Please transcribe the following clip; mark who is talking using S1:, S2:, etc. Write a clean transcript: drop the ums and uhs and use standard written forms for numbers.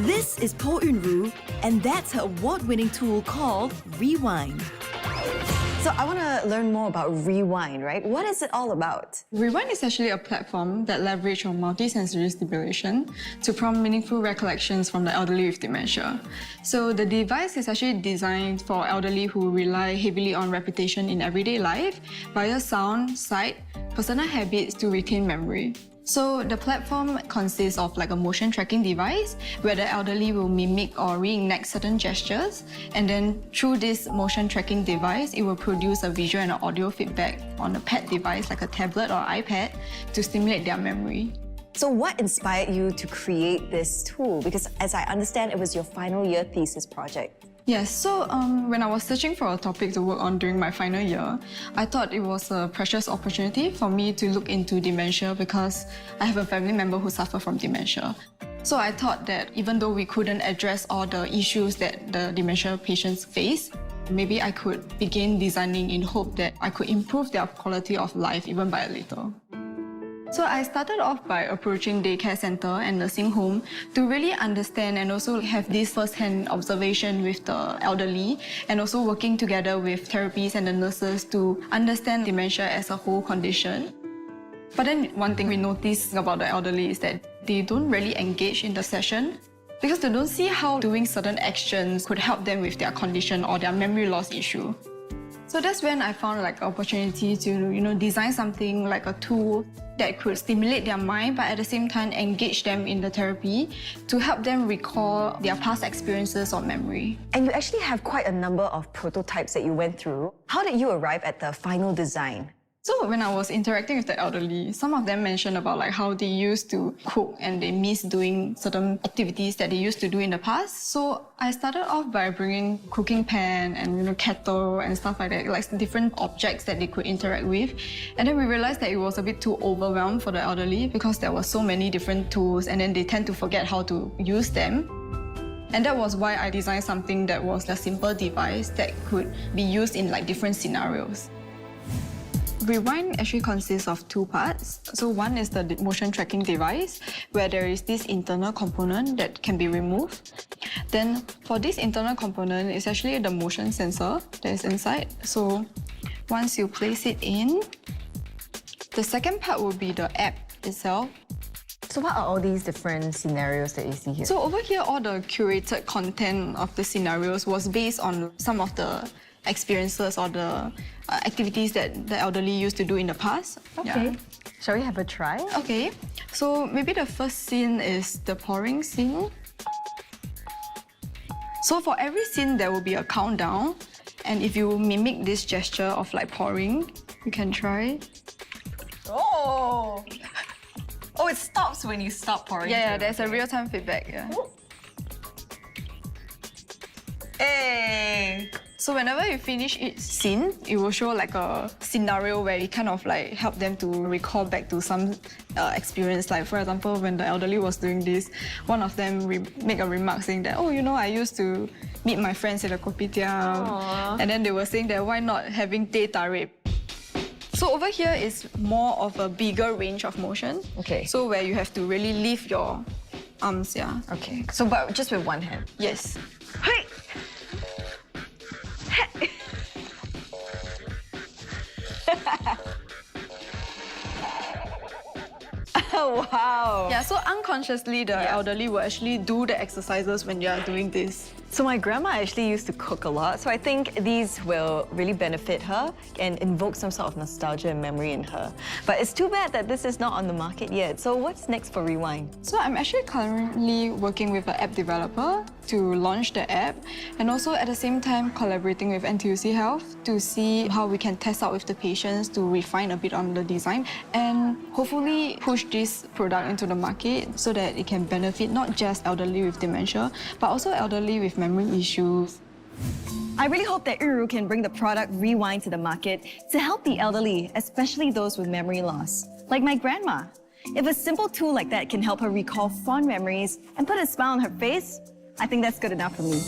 S1: This is Poh Yun Ru, and that's her award-winning tool called Rewind.
S2: So I want to learn more about Rewind, right? What is it all about?
S3: Rewind is actually a platform that leverages on multisensory stimulation to prompt meaningful recollections from the elderly with dementia. So the device is actually designed for elderly who rely heavily on repetition in everyday life via sound, sight, personal habits to retain memory. So the platform consists of like a motion tracking device where the elderly will mimic or reenact certain gestures, and then through this motion tracking device, it will produce a visual and audio feedback on a pad device like a tablet or iPad to stimulate their memory.
S2: So what inspired you to create this tool? Because as I understand, it was your final year thesis project.
S3: Yes, so when I was searching for a topic to work on during my final year, I thought it was a precious opportunity for me to look into dementia because I have a family member who suffers from dementia. So I thought that even though we couldn't address all the issues that the dementia patients face, maybe I could begin designing in hope that I could improve their quality of life even by a little. So I started off by approaching daycare center and nursing home to really understand and also have this first-hand observation with the elderly, and also working together with therapists and the nurses to understand dementia as a whole condition. But then one thing we noticed about the elderly is that they don't really engage in the session because they don't see how doing certain actions could help them with their condition or their memory loss issue. So that's when I found like an opportunity to, design something like a tool that could stimulate their mind, but at the same time engage them in the therapy to help them recall their past experiences or memory.
S2: And you actually have quite a number of prototypes that you went through. How did you arrive at the final design?
S3: So when I was interacting with the elderly, some of them mentioned about like how they used to cook and they miss doing certain activities that they used to do in the past. So I started off by bringing cooking pan and kettle and stuff like that, like different objects that they could interact with. And then we realized that it was a bit too overwhelmed for the elderly because there were so many different tools and then they tend to forget how to use them. And that was why I designed something that was a simple device that could be used in like different scenarios. Rewind actually consists of two parts. So one is the motion tracking device, where there is this internal component that can be removed. Then for this internal component, it's actually the motion sensor that is inside. So once you place it in, the second part will be the app itself.
S2: So what are all these different scenarios that you see here?
S3: So over here, all the curated content of the scenarios was based on some of the experiences or the activities that the elderly used to do in the past.
S2: Okay. Yeah. Shall we have a try?
S3: Okay. So maybe the first scene is the pouring scene. So for every scene, there will be a countdown. And if you mimic this gesture of like pouring, you can try.
S2: Oh! Oh, it stops when you stop pouring.
S3: Yeah, there's a real-time feedback. Yeah.
S2: Hey!
S3: So whenever you finish each scene, it will show like a scenario where it kind of like help them to recall back to some experience. Like for example, when the elderly was doing this, one of them make a remark saying that, oh, I used to meet my friends at a kopitiam. And then they were saying that why not having teh tarik? So over here is more of a bigger range of motion.
S2: Okay.
S3: So where you have to really lift your arms, yeah.
S2: Okay. So but just with one hand?
S3: Yes.
S2: Hey! Oh, wow!
S3: Yeah, so unconsciously, the elderly will actually do the exercises when you are doing this.
S2: So my grandma actually used to cook a lot, so I think these will really benefit her and invoke some sort of nostalgia and memory in her. But it's too bad that this is not on the market yet. So what's next for Rewind?
S3: So I'm actually currently working with an app developer to launch the app, and also at the same time collaborating with NTUC Health to see how we can test out with the patients to refine a bit on the design and hopefully push this product into the market so that it can benefit not just elderly with dementia, but also elderly with memory issues.
S2: I really hope that Uru can bring the product Rewind to the market to help the elderly, especially those with memory loss, like my grandma. If a simple tool like that can help her recall fond memories and put a smile on her face, I think that's good enough for me.